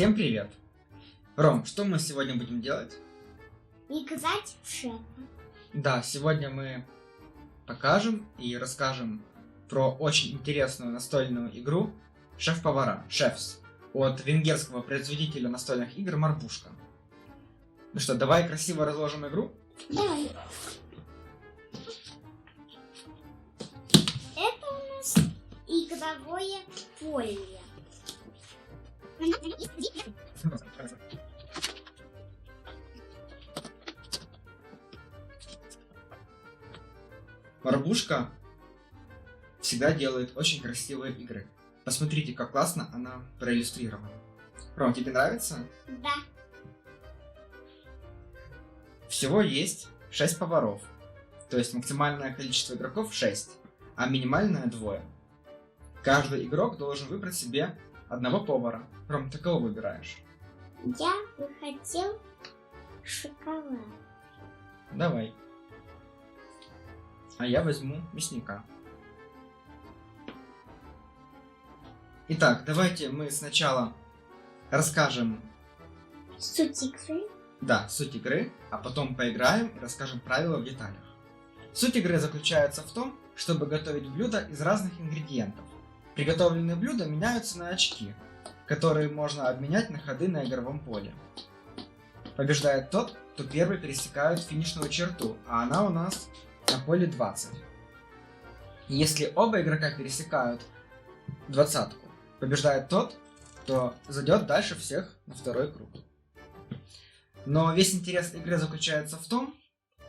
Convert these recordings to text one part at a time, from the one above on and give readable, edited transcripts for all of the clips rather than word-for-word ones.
Всем привет! Ром, что мы сегодня будем делать? Играть в шефа. Да, сегодня мы покажем и расскажем про очень интересную настольную игру «Шеф-повара» Chefs от венгерского производителя настольных игр Марбушка. Ну что, давай красиво разложим игру? Давай. Это у нас игровое поле. Марбушка всегда делает очень красивые игры. Посмотрите, как классно она проиллюстрирована. Ром, тебе нравится? Да. Всего есть 6 поваров. То есть максимальное количество игроков 6, а минимальное 2. Каждый игрок должен выбрать себе одного повара. Ром, ты кого выбираешь? Я бы хотел шоколад. Давай. А я возьму мясника. Итак, давайте мы сначала расскажем Суть игры. суть игры, а потом поиграем и расскажем правила в деталях. Суть игры заключается в том, чтобы готовить блюда из разных ингредиентов. Приготовленные блюда меняются на очки, которые можно обменять на ходы на игровом поле. Побеждает тот, кто первый пересекает финишную черту, а она у нас на поле 20. Если оба игрока пересекают 20, побеждает тот, кто зайдет дальше всех на второй круг. Но весь интерес игры заключается в том,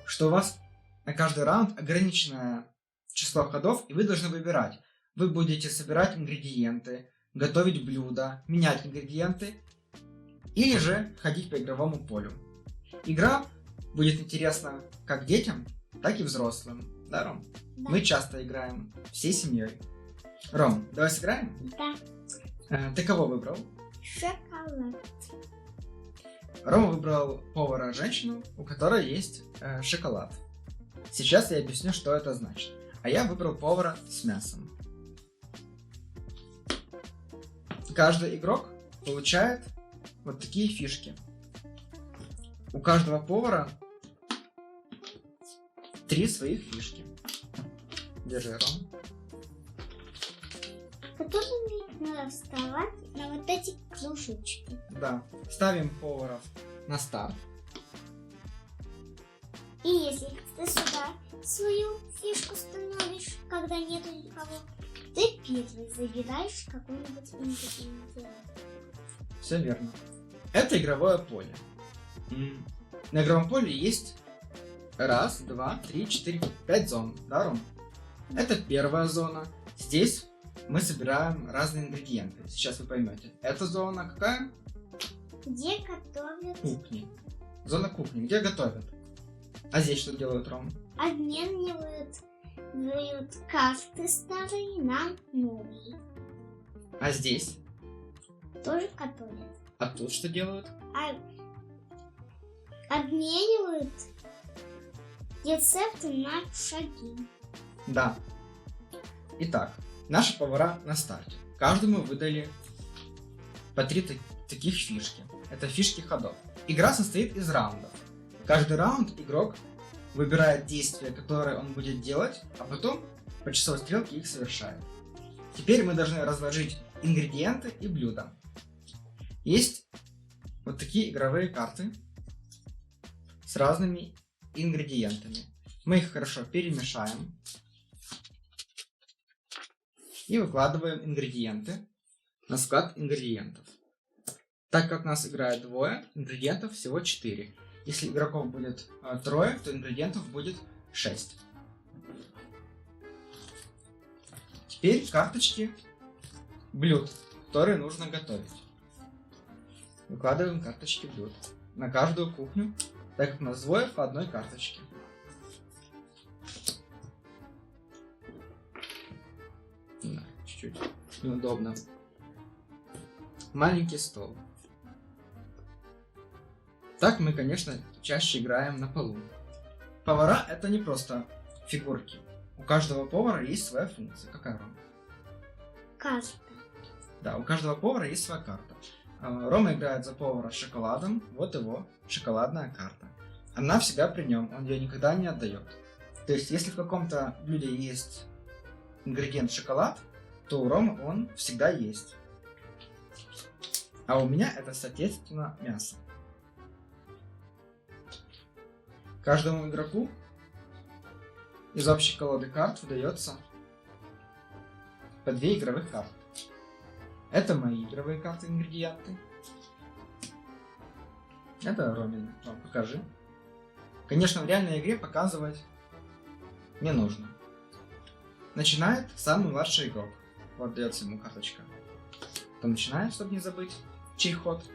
что у вас на каждый раунд ограниченное число ходов, и вы должны выбирать. Вы будете собирать ингредиенты, готовить блюда, менять ингредиенты, или же ходить по игровому полю. Игра будет интересна как детям, так и взрослым. Да, Ром? Да. Мы часто играем всей семьей. Ром, давай сыграем? Да. Ты кого выбрал? Шоколад. Рома выбрал повара женщину, у которой есть шоколад. Сейчас я объясню, что это значит. А я выбрал повара с мясом. Каждый игрок получает вот такие фишки. У каждого повара 3 своих фишки. Держи, Ром. Которыми надо вставать на вот эти кружочки. Да. Ставим поваров на старт. И если ты сюда свою фишку становишь, когда нету никого, ты первый забираешь какой-нибудь ингредиент. Все верно. Это игровое поле. На игровом поле есть 1, 2, 3, 4, 5 зон. Да, Ром? Это первая зона. Здесь мы собираем разные ингредиенты. Сейчас вы поймете. Эта зона какая? Где готовят? Кухни. Зона кухни. Где готовят? А здесь что делают, Ром? Обменивают карты старые на новые. А здесь? Тоже готовят. А тут что делают? Обменивают рецепты на шаги. Да. Итак, наши повара на старте. Каждому выдали по 3 таких фишки. Это фишки ходов. Игра состоит из раундов. Каждый раунд игрок выбирает действия, которые он будет делать, а потом по часовой стрелке их совершает. Теперь мы должны разложить ингредиенты и блюда. Есть вот такие игровые карты с разными ингредиентами. Мы их хорошо перемешаем и выкладываем ингредиенты на склад ингредиентов. Так как нас играет 2, ингредиентов всего 4. Если игроков будет 3, то ингредиентов будет 6. Теперь карточки блюд, которые нужно готовить. Выкладываем карточки блюд на каждую кухню, так как у нас 2 по одной карточке. Да, чуть-чуть неудобно. Маленький стол. Так мы, конечно, чаще играем на полу. Повара — это не просто фигурки. У каждого повара есть своя функция. Какая, Ром? Карта. Да, у каждого повара есть своя карта. Рома играет за повара с шоколадом. Вот его шоколадная карта. Она всегда при нем, он ее никогда не отдает. То есть, если в каком-то блюде есть ингредиент шоколад, то у Ромы он всегда есть. А у меня это, соответственно, мясо. Каждому игроку из общей колоды карт выдается по 2 игровых карты. Это мои игровые карты, ингредиенты. Это Ромин. Ром, покажи. Конечно, в реальной игре показывать не нужно. Начинает самый младший игрок. Вот дается ему карточка. Кто начинает, чтобы не забыть, чей ход.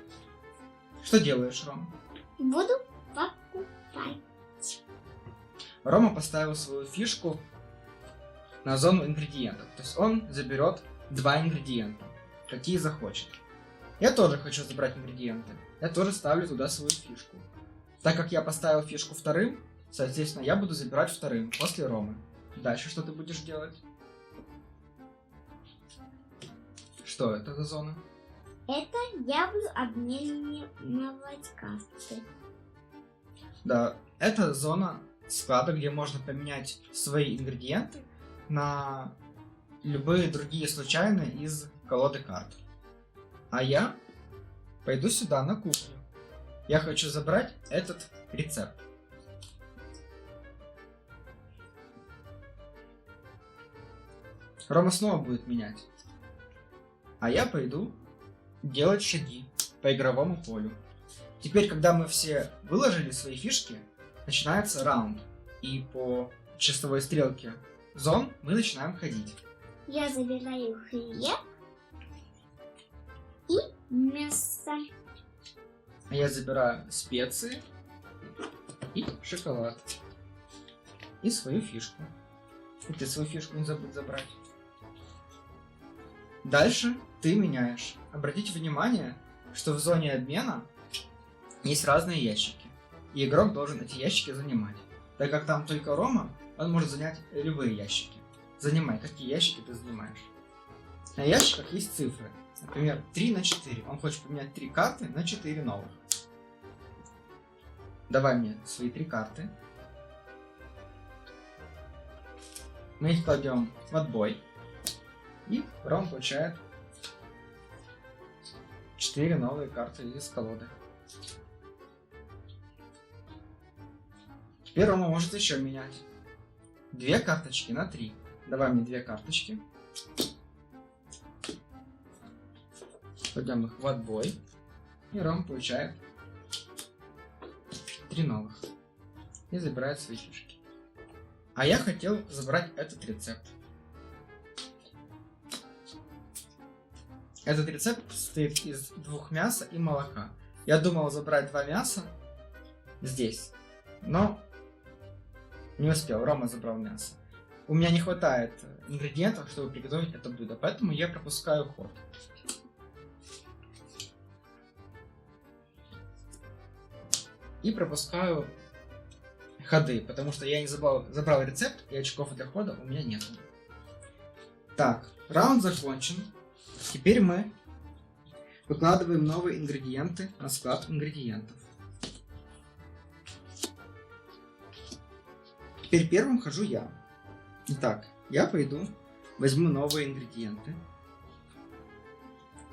Что делаешь, Ром? Буду покупать. Рома поставил свою фишку на зону ингредиентов. То есть он заберет 2 ингредиента, какие захочет. Я тоже хочу забрать ингредиенты. Я тоже ставлю туда свою фишку. Так как я поставил фишку вторым, соответственно, я буду забирать вторым после Ромы. Дальше что ты будешь делать? Что это за зона? Это я буду обменивать карты. Да, это зона склада, где можно поменять свои ингредиенты на любые другие случайные из колоды карт. А я пойду сюда, на кухню. Я хочу забрать этот рецепт. Рома снова будет менять. А я пойду делать шаги по игровому полю. Теперь, когда мы все выложили свои фишки, начинается раунд. И по часовой стрелке зон мы начинаем ходить. Я забираю хлеб и мясо. А я забираю специи и шоколад. И свою фишку. И ты свою фишку не забудь забрать. Дальше ты меняешь. Обратите внимание, что в зоне обмена есть разные ящики. И игрок должен эти ящики занимать. Так как там только Рома, он может занять любые ящики. Занимай, какие ящики ты занимаешь. На ящиках есть цифры. Например, 3 на 4. Он хочет поменять 3 карты на 4 новых. Давай мне свои 3 карты. Мы их кладем в отбой. И Ром получает 4 новые карты из колоды. Теперь Рома может еще менять 2 карточки на 3. Давай мне 2 карточки. Кладем их в отбой. И Ром получает 3 новых. И забирает свои фишки. А я хотел забрать этот рецепт. Этот рецепт состоит из 2 мяса и молока. Я думал забрать 2 мяса здесь, но не успел. Рома забрал мясо. У меня не хватает ингредиентов, чтобы приготовить это блюдо, поэтому я пропускаю ход. И пропускаю ходы, потому что я не забрал рецепт, и очков для хода у меня нет. Так, раунд закончен. Теперь мы выкладываем новые ингредиенты на склад ингредиентов. Теперь первым хожу я. Итак, я пойду, возьму новые ингредиенты.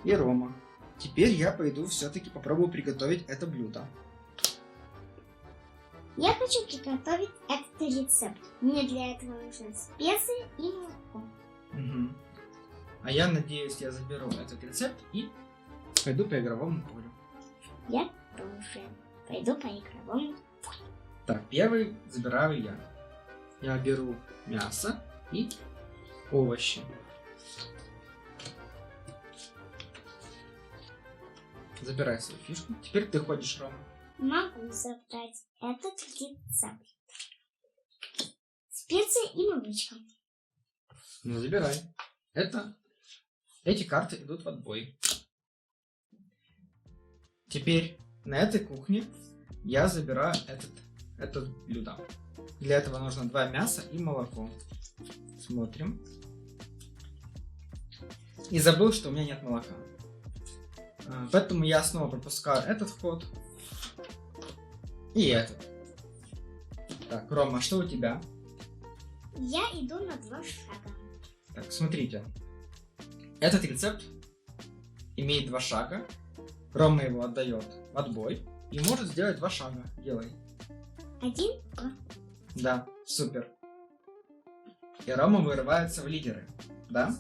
И Рома. Теперь я пойду все-таки попробую приготовить это блюдо. Я хочу приготовить этот рецепт. Мне для этого нужны специи и молоко. Угу. А я надеюсь, я заберу этот рецепт и пойду по игровому полю. Я тоже пойду по игровому полю. Так, первый забираю я. Я беру мясо и овощи. Забирай свою фишку. Теперь ты ходишь, Рома. Могу забрать этот рецепт. Специи и молочко. Ну, забирай. Эти карты идут в отбой. Теперь на этой кухне я забираю это блюдо. Для этого нужно 2 мяса и молоко. Смотрим. И забыл, что у меня нет молока. Поэтому я снова пропускаю этот ход. И этот. Так, Рома, что у тебя? Я иду на 2 шага. Так, смотрите. Этот рецепт имеет 2 шага. Рома его отдает в отбой. И может сделать 2 шага. Делай. 1, 2. Да, супер. И Рома вырывается в лидеры. Да?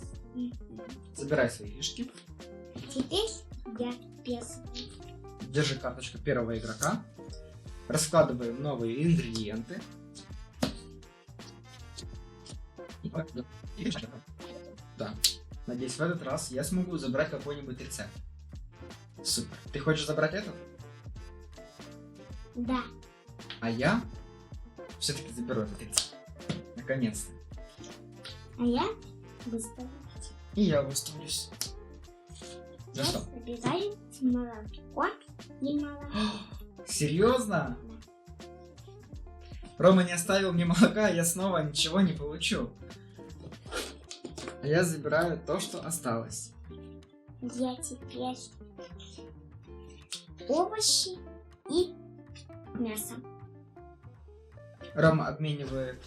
Забирай свои фишки. Теперь я первый. Держи карточку первого игрока. Раскладываем новые ингредиенты. Да. Надеюсь, в этот раз я смогу забрать какой-нибудь рецепт. Супер. Ты хочешь забрать этот? Да. А я все-таки заберу этот рецепт. Наконец-то. А я выставлю. И я выставлюсь. За Я что? забираю молоко и молоко. Серьезно? Рома не оставил мне молока, я снова ничего не получу. Я забираю то, что осталось. Я теперь овощи и мясо. Рома обменивает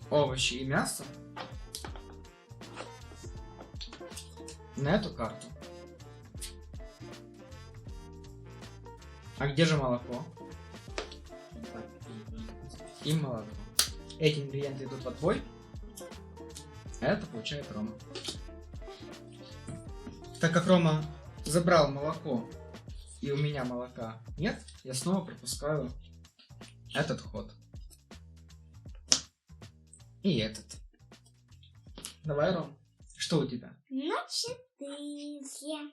овощи и мясо на эту карту. А где же молоко? И молоко. Эти ингредиенты идут в отбой. А это получает Рома. Так как Рома забрал молоко, и у меня молока нет, я снова пропускаю этот ход. И этот. Давай, Ром. Что у тебя? На 4.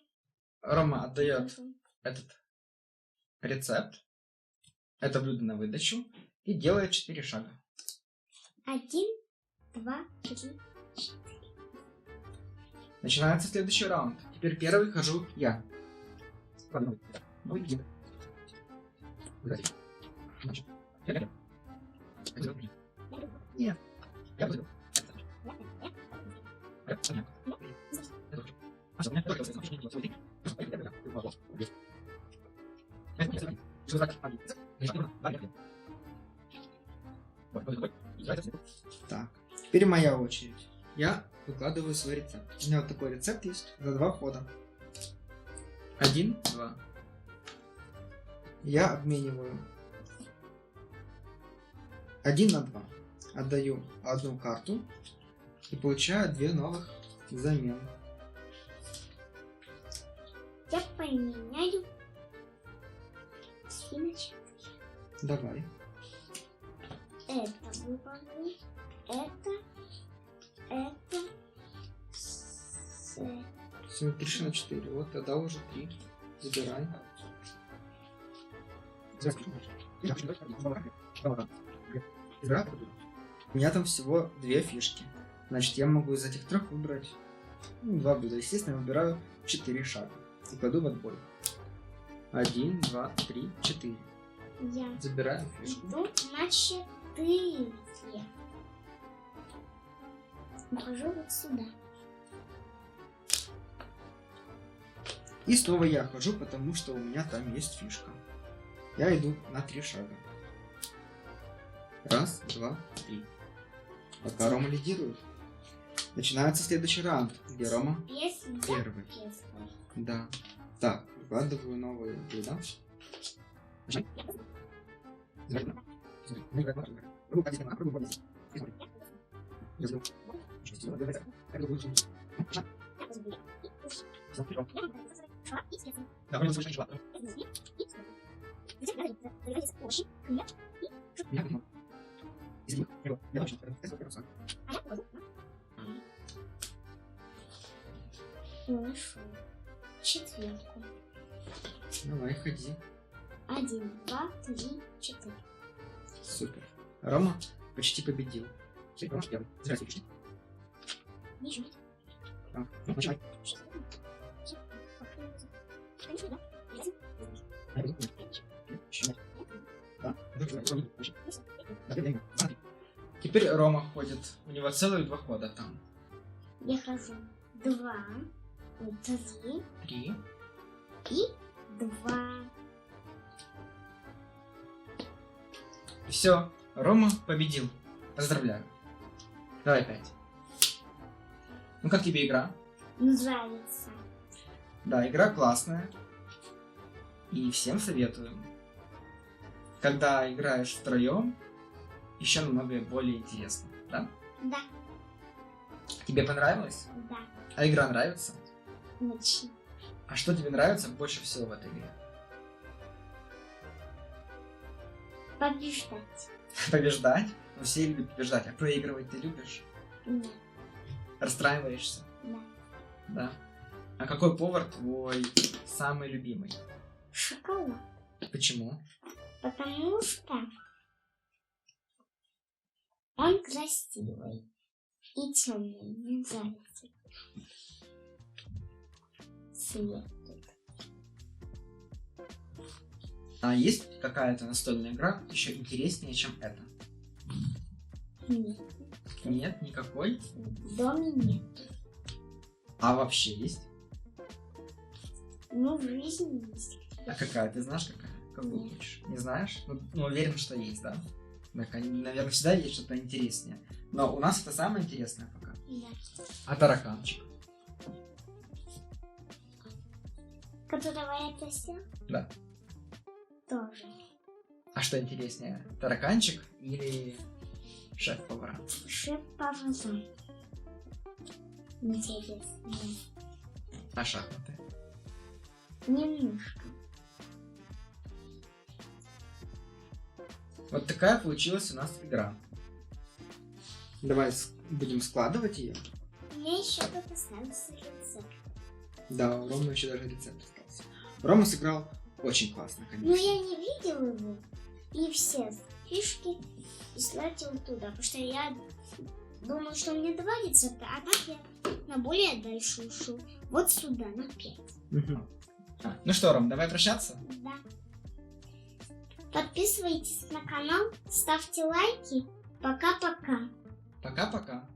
Рома отдает этот рецепт. Это блюдо на выдачу. И делает 4 шага. 1, 2, 3. Начинается следующий раунд. Теперь первый хожу я. Нет. Я буду. Так, теперь моя очередь. Я выкладываю свой рецепт. У меня вот такой рецепт есть за 2 хода. 1, 2. Я обмениваю 1 на 2. Отдаю одну карту и получаю 2 новых взамен. Я поменяю иначе. Давай. Это выбору. Это. Все, 3 на 4. Вот, тогда уже 3. Забирай. У меня там всего 2 фишки. Значит, я могу из этих 3 выбрать 2 блюда. Естественно, я выбираю 4 шага. И кладу в отбой. 1, 2, 3, 4. Я Забираю фишку. иду на 4. Ухожу вот сюда. И снова я хожу, потому что у меня там есть фишка. Я иду на 3 шага. 1, 2, 3. Пока Рома лидирует. Начинается следующий раунд, где Рома Если я первый. первый. Да. Так, выкладываю новые блюда. Хорошо. 4. Давай, ходи. 1, 2, 3, 4. Супер. Рома почти победил. Ничего. Теперь Рома ходит. У него целых 2 хода там. Я хожу 2, 3, 3, И 2. Все, Рома победил. Поздравляю. Давай 5. Ну как тебе игра? Нравится. Да, игра классная. И всем советую. Когда играешь втроем, еще намного более интересно, да? Да, Тебе понравилось? да, А игра нравится? очень. А что тебе нравится больше всего в этой игре? Побеждать. Побеждать? Ну все любят побеждать, а проигрывать ты любишь? Нет, Расстраиваешься? да. Да. А какой повар твой самый любимый? Шоколад. Почему? Потому что он красивый и темный. Мне нравится. Цвет. А есть какая-то настольная игра еще интереснее, чем эта? Нет, Нет, никакой? в доме нет. А вообще есть? Ну, в жизни есть. А какая? Ты знаешь какая? Какую Нет. хочешь? Не знаешь? Ну, уверен, что есть, да? Так, наверное, всегда есть что-то интереснее. Но у нас это самое интересное пока. Да. А тараканчик? Которого я просил? Да. Тоже. А что интереснее? Тараканчик или шеф-повара? Шеф-повара. Интересно. А шахматы? Немножко. Вот такая получилась у нас игра. Давай будем складывать ее. Мне еще тут остался рецепт. Да, у Ромы еще даже рецепт остался. Рома сыграл очень классно, Но конечно. я не видел его. И все фишки слатил туда. Потому что я думаю, что мне 2 рецепта, а так я на более дальше ушел. Вот сюда, на 5. Мгм. Ну что, Ром, давай прощаться? Да. Подписывайтесь на канал, ставьте лайки. Пока-пока. Пока-пока.